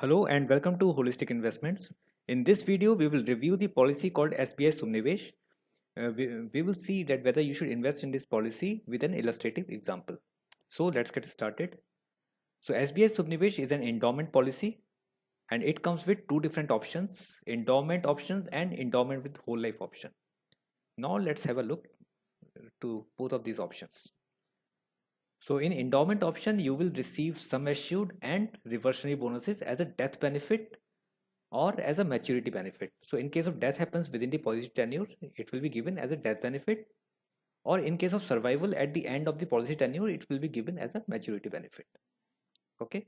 Hello and welcome to Holistic Investments. In this video, we will review the policy called SBI Shubh Nivesh. We will see that whether you should invest in this policy with an illustrative example. So let's get started. So SBI Shubh Nivesh is an endowment policy and it comes with two different options, endowment options and endowment with whole life option. Now let's have a look to both of these options. So in endowment option, you will receive sum assured and reversionary bonuses as a death benefit or as a maturity benefit. So in case of death happens within the policy tenure, it will be given as a death benefit, or in case of survival at the end of the policy tenure, it will be given as a maturity benefit. Okay.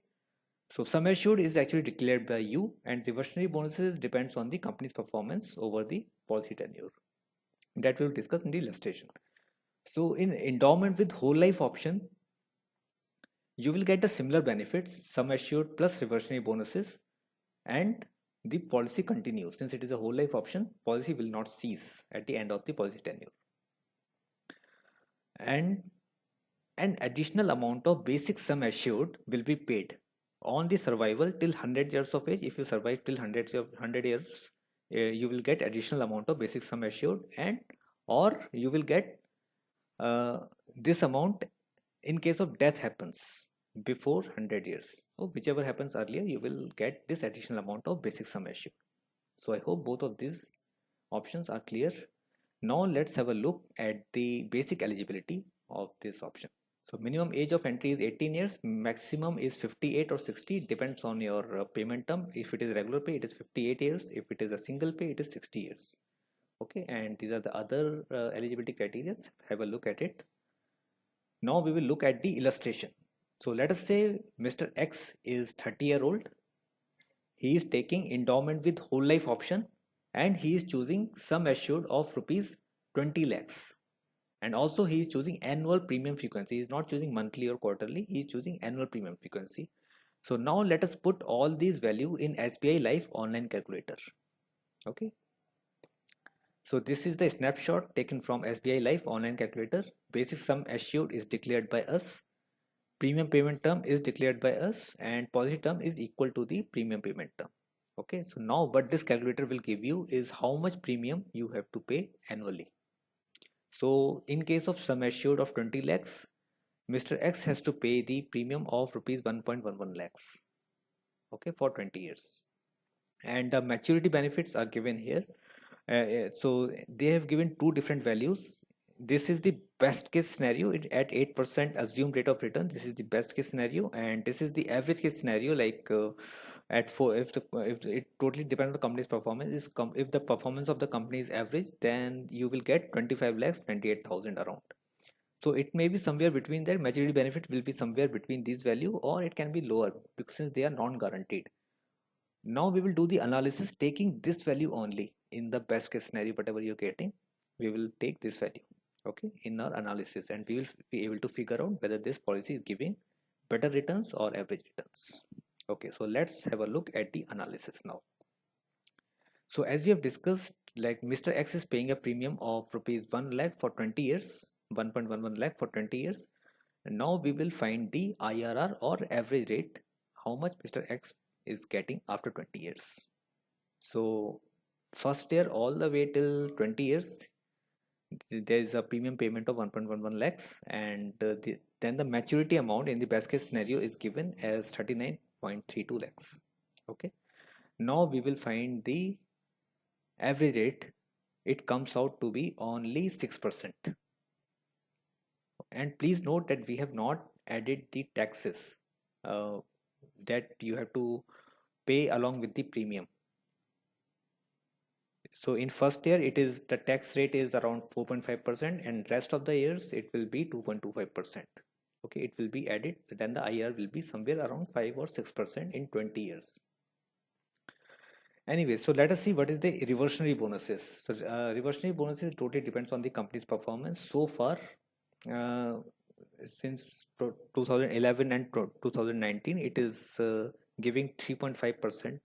So sum assured is actually declared by you, and reversionary bonuses depends on the company's performance over the policy tenure. That we'll discuss in the illustration. So in endowment with whole life option, you will get the similar benefits, sum assured plus reversionary bonuses, and the policy continues. Since it is a whole life option, policy will not cease at the end of the policy tenure. And an additional amount of basic sum assured will be paid on the survival till 100 years of age. If you survive till 100 years, you will get additional amount of basic sum assured, and or you will get uh, this amount in case of death happens before 100 years. So whichever happens earlier, you will get this additional amount of basic sum assured. So I hope both of these options are clear. Now let's have a look at the basic eligibility of this option. So minimum age of entry is 18 years, maximum is 58 or 60, depends on your payment term. If it is regular pay, it is 58 years. If it is a single pay, it is 60 years. Okay, and these are the other eligibility criteria. Have a look at it. Now we will look at the illustration. So let us say Mr. X is 30-year-old. He is taking endowment with whole life option and he is choosing sum assured of rupees 20 lakhs. And also he is choosing annual premium frequency. He is not choosing monthly or quarterly. He is choosing annual premium frequency. So now let us put all these value in SBI Life online calculator. Okay. So this is the snapshot taken from SBI Life online calculator. Basic sum assured is declared by us. Premium payment term is declared by us and policy term is equal to the premium payment term. Okay, so now what this calculator will give you is how much premium you have to pay annually. So in case of sum assured of 20 lakhs, Mr. X has to pay the premium of rupees 1.11 lakhs, okay, for 20 years. And the maturity benefits are given here. So they have given two different values. This is the best case scenario at 8% assumed rate of return. This is the best case scenario, and this is the average case scenario. Like at 4, if it totally depends on the company's performance. If the performance of the company is average, then you will get 25 lakhs 28,000 around. So it may be somewhere between there. Maturity benefit will be somewhere between these value, or it can be lower because since they are non-guaranteed. Now we will do the analysis taking this value only. In the best case scenario, whatever you're getting, we will take this value, okay, in our analysis, and we will be able to figure out whether this policy is giving better returns or average returns. Okay, so let's have a look at the analysis now. So as we have discussed, like Mr. X is paying a premium of rupees 1 lakh for 20 years, 1.11 lakh for 20 years. And now we will find the IRR or average rate, how much Mr. X is getting after 20 years. So first year all the way till 20 years, there is a premium payment of 1.11 lakhs, and then the maturity amount in the best case scenario is given as 39.32 lakhs. Okay, now we will find the average rate. It comes out to be only 6%. And please note that we have not added the taxes uh, that you have to pay along with the premium. So in first year, it is the tax rate is around 4.5%, and rest of the years it will be 2.25%. Okay, it will be added. Then the IR will be somewhere around 5 or 6% in 20 years. Anyway, so let us see what is the reversionary bonuses. So reversionary bonuses totally depends on the company's performance. So far, uh, since 2011 and 2019, it is giving 3.5%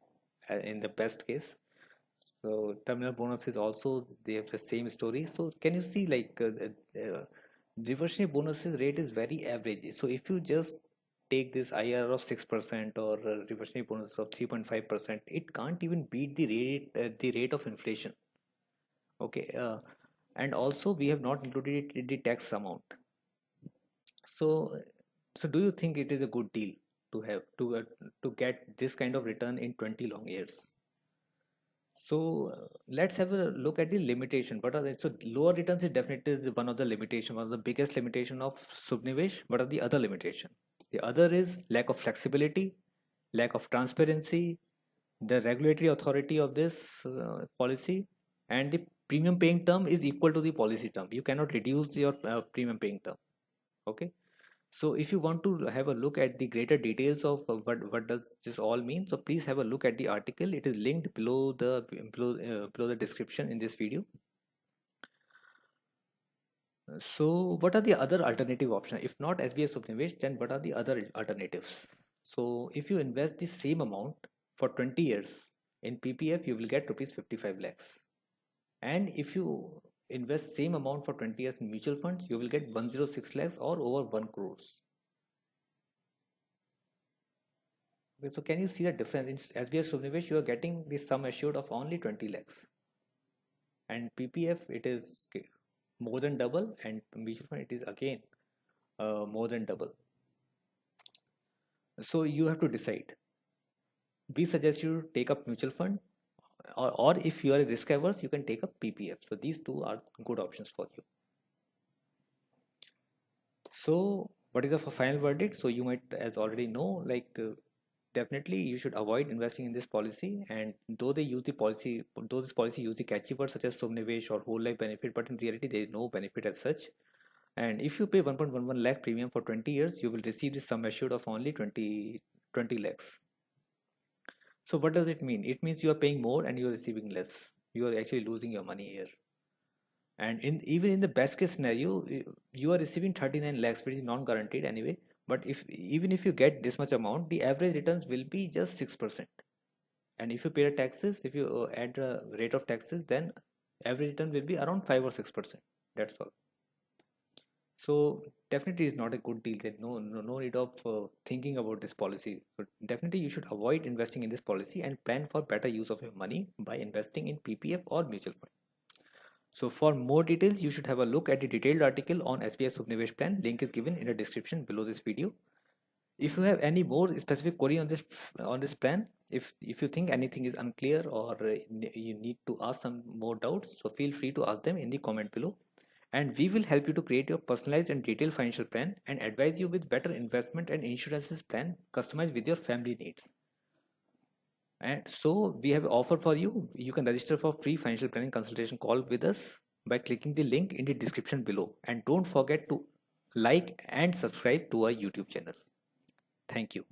in the best case. So terminal bonus is also they have the same story. So can you see like reversionary bonuses rate is very average. So if you just take this IRR of 6% or reversionary bonus of 3.5%, it can't even beat the rate of inflation. Okay, and also we have not included it in the tax amount. So, so do you think it is a good deal to have to get this kind of return in 20 long years? So let's have a look at the limitation. What are the, so lower returns is definitely one of the limitation, one of the biggest limitation of Subnivesh. What are the other limitation? The other is lack of flexibility, lack of transparency, the regulatory authority of this policy, and the premium paying term is equal to the policy term. You cannot reduce your premium paying term. Okay. So if you want to have a look at the greater details of what does this all mean, so please have a look at the article. It is linked below the description in this video. So what are the other alternative options? If not SBI Subnivesh, then what are the other alternatives? So if you invest the same amount for 20 years in PPF, you will get rupees 55 lakhs. And if you invest same amount for 20 years in mutual funds, you will get 106 lakhs or over 1 crores. Okay, so can you see the difference? In SBI Subnivesh, you are getting the sum assured of only 20 lakhs. And PPF, it is more than double, and mutual fund, it is again more than double. So you have to decide. We suggest you to take up mutual fund, or if you are risk averse, you can take up PPF. So these two are good options for you. So what is the final verdict? So you might as already know, like definitely you should avoid investing in this policy, and though this policy use the catchy words such as subnivesh or whole life benefit, but in reality there is no benefit as such. And if you pay 1.11 lakh premium for 20 years, you will receive the sum assured of only 20 lakhs. So what does it mean? It means you are paying more and you are receiving less. You are actually losing your money here. And even in the best case scenario, you are receiving 39 lakhs, which is non-guaranteed anyway. But even if you get this much amount, the average returns will be just 6%. And if you pay the taxes, if you add the rate of taxes, then average return will be around 5 or 6%. That's all. So definitely is not a good deal. There's no need of thinking about this policy. So definitely you should avoid investing in this policy and plan for better use of your money by investing in PPF or mutual fund. So for more details, you should have a look at the detailed article on SBI Shubh Nivesh Plan. Link is given in the description below this video. If you have any more specific query on this plan, if you think anything is unclear or you need to ask some more doubts, so feel free to ask them in the comment below. And we will help you to create your personalized and detailed financial plan and advise you with better investment and insurances plan customized with your family needs. And so we have an offer for you. You can register for free financial planning consultation call with us by clicking the link in the description below. And don't forget to like and subscribe to our YouTube channel. Thank you.